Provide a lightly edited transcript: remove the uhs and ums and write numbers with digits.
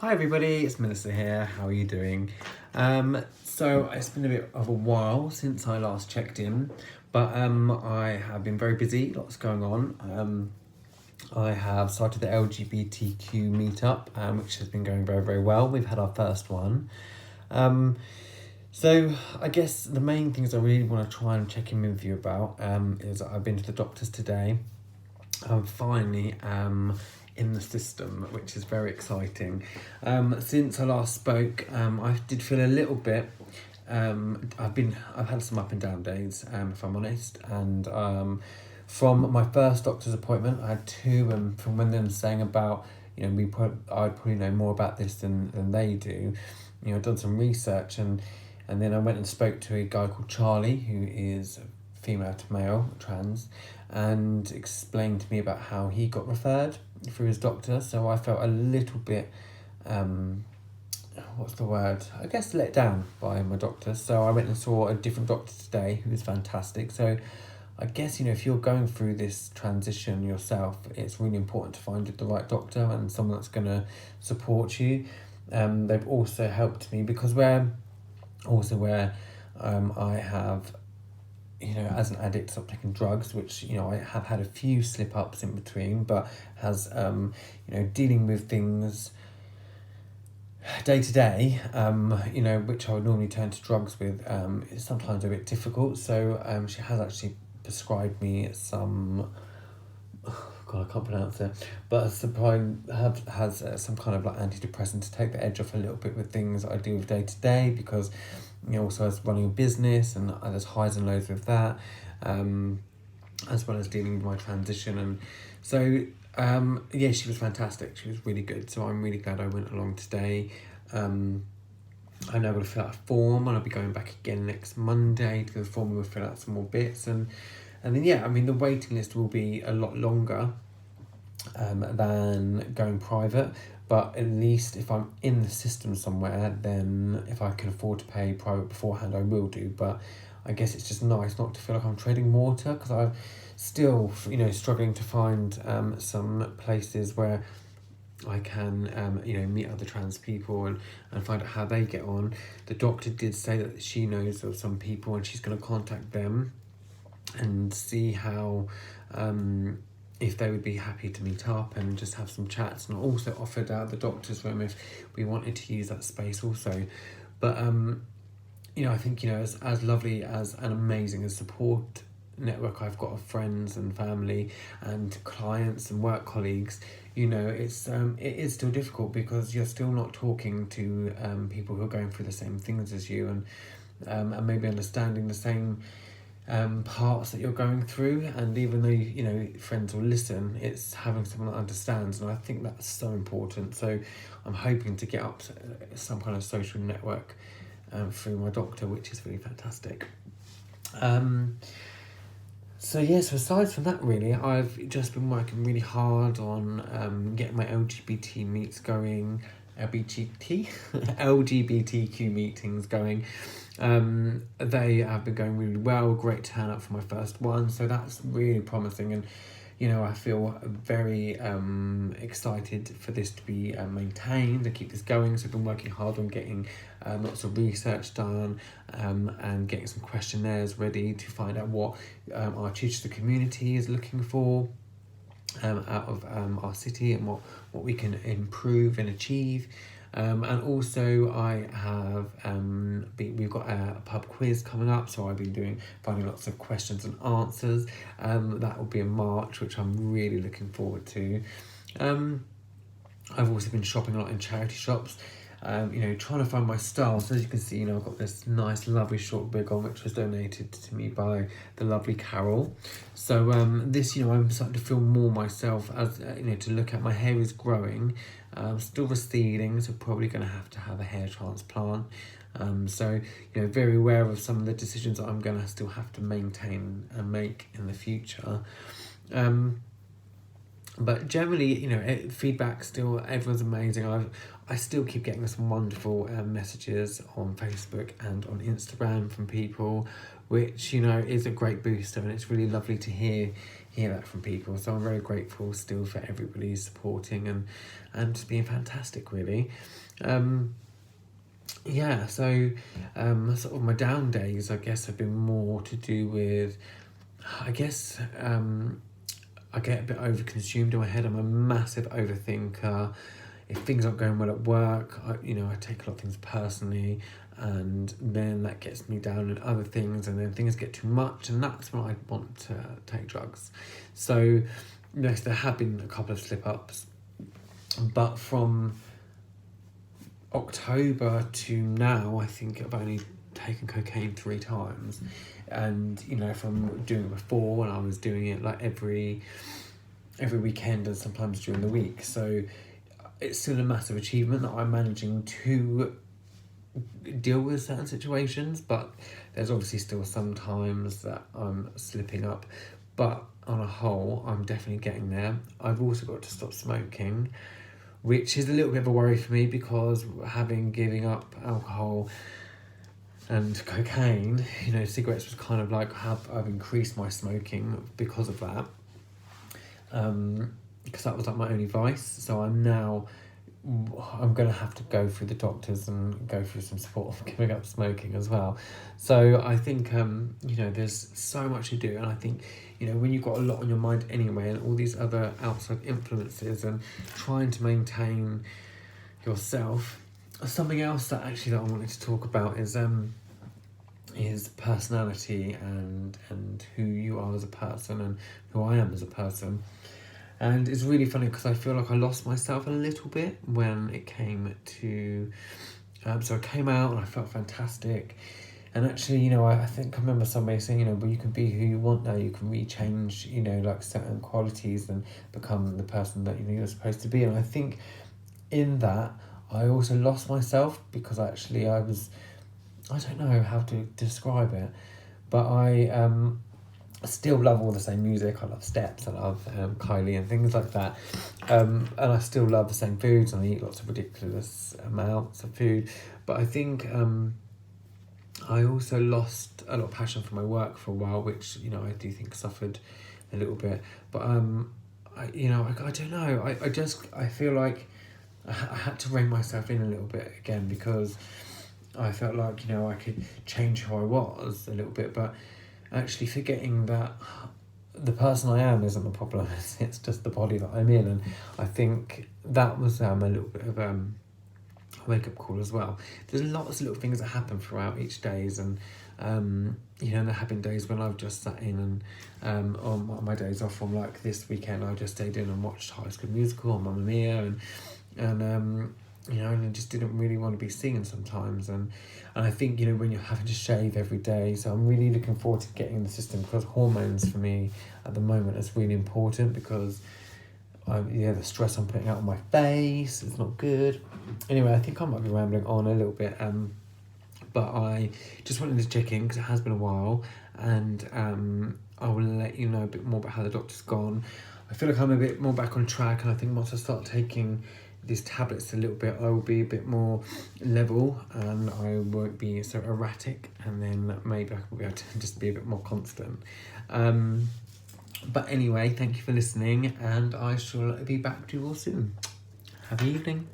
Hi everybody, it's Melissa here. How are you doing? So it's been a bit of a while since I last checked in, but I have been very busy, lots going on. I have started the LGBTQ meetup, which has been going very, very well. We've had our first one. So I guess the main things I really want to try and check in with you about is that I've been to the doctors today. I'm finally in the system, which is very exciting. Since I last spoke, I did feel a little bit. I've had some up and down days, if I'm honest, and from my first doctor's appointment, I had two, from when they were saying about, I'd probably know more about this than they do. I've done some research, and then I went and spoke to a guy called Charlie, who is female to male, trans, and explained to me about how he got referred through his doctor. So I felt a little bit, what's the word? I guess let down by my doctor. So I went and saw a different doctor today who was fantastic. So I guess, if you're going through this transition yourself, it's really important to find the right doctor and someone that's going to support you. They've also helped me because where I have, as an addict, stopped taking drugs, which, I have had a few slip-ups in between, but has, dealing with things day to day, which I would normally turn to drugs with, is sometimes a bit difficult. So she has actually prescribed me some, God, I can't pronounce it, but has some kind of like antidepressant to take the edge off a little bit with things I do with day to day, because also as running a business and there's highs and lows with that, as well as dealing with my transition. And so she was fantastic. She was really good. So I'm really glad I went along today. I'm now going to fill out a form, and I'll be going back again next Monday to the form. We'll fill out some more bits, and then the waiting list will be a lot longer than going private. But at least if I'm in the system somewhere, then if I can afford to pay private beforehand, I will do. But I guess it's just nice not to feel like I'm treading water, because I'm still, struggling to find some places where I can, meet other trans people and find out how they get on. The doctor did say that she knows of some people and she's going to contact them and see how, if they would be happy to meet up and just have some chats. And I also offered out the doctor's room if we wanted to use that space also. But, I think, as lovely as and amazing as support network I've got of friends and family and clients and work colleagues, it's it is still difficult because you're still not talking to people who are going through the same things as you, and maybe understanding the same parts that you're going through. And even though friends will listen, it's having someone that understands, and I think that's so important. So I'm hoping to get up to some kind of social network through my doctor, which is really fantastic. So aside from that, really, I've just been working really hard on getting my LGBT meets going, LGBTQ meetings going. They have been going really well, great turnout for my first one, so that's really promising. And I feel very excited for this to be maintained and keep this going. So I've been working hard on getting lots of research done, and getting some questionnaires ready to find out what our Chichester community is looking for out of our city, and what we can improve and achieve. And also I have we've got a pub quiz coming up, so I've been finding lots of questions and answers. That will be in March, which I'm really looking forward to. I've also been shopping a lot in charity shops, trying to find my style. So as you can see, I've got this nice lovely short wig on, which was donated to me by the lovely Carol. So this, I'm starting to feel more myself, as to look at. My hair is growing, still receding, so probably going to have a hair transplant. So very aware of some of the decisions that I'm going to still have to maintain and make in the future. But generally, feedback still, everyone's amazing. I still keep getting some wonderful messages on Facebook and on Instagram from people, which, is a great booster, and it's really lovely to hear hear that from people. So I'm very grateful still for everybody supporting and just being fantastic, really. Yeah, so sort of my down days, I guess, have been more to do with, I guess, I get a bit overconsumed in my head. I'm a massive overthinker. If things aren't going well at work, I take a lot of things personally, and then that gets me down in other things, and then things get too much, and that's when I want to take drugs. So, yes, there have been a couple of slip-ups, but from October to now, I think I've only taken cocaine 3 times. And, if I'm doing it before, when I was doing it like every weekend and sometimes during the week. So it's still a massive achievement that I'm managing to deal with certain situations, but there's obviously still some times that I'm slipping up. But on a whole, I'm definitely getting there. I've also got to stop smoking, which is a little bit of a worry for me, because giving up alcohol and cocaine, cigarettes was kind of like I've increased my smoking because of that. Because that was like my only vice. So I'm going to have to go through the doctors and go through some support for giving up smoking as well. So I think, there's so much to do. And I think, when you've got a lot on your mind anyway, and all these other outside influences, and trying to maintain yourself. Something else that I wanted to talk about is personality and who you are as a person and who I am as a person. And it's really funny because I feel like I lost myself a little bit when it came to... so I came out and I felt fantastic. And actually, I think I remember somebody saying, well, you can be who you want now. You can really change, like certain qualities and become the person that, you're supposed to be. And I think in that, I also lost myself because actually I don't know how to describe it, but I still love all the same music. I love Steps, I love Kylie and things like that, and I still love the same foods, and I eat lots of ridiculous amounts of food. But I think I also lost a lot of passion for my work for a while, which I do think suffered a little bit. But I don't know. I feel like I had to rein myself in a little bit again, because I felt like, I could change who I was a little bit, but actually forgetting that the person I am isn't the problem, it's just the body that I'm in. And I think that was a little bit of a wake-up call as well. There's lots of little things that happen throughout each days, and there have been days when I've just sat in and on my days off, from like this weekend, I just stayed in and watched High School Musical and Mamma Mia, and I just didn't really want to be singing sometimes. And I think, when you're having to shave every day, so I'm really looking forward to getting in the system, because hormones for me at the moment is really important, because the stress I'm putting out on my face is not good. Anyway, I think I might be rambling on a little bit, but I just wanted to check in because it has been a while, and I will let you know a bit more about how the doctor's gone. I feel like I'm a bit more back on track, and I think once I start taking these tablets a little bit, I will be a bit more level, and I won't be so erratic, and then maybe I can be able to just be a bit more constant. But anyway, thank you for listening, and I shall be back to you all soon. Have a good evening.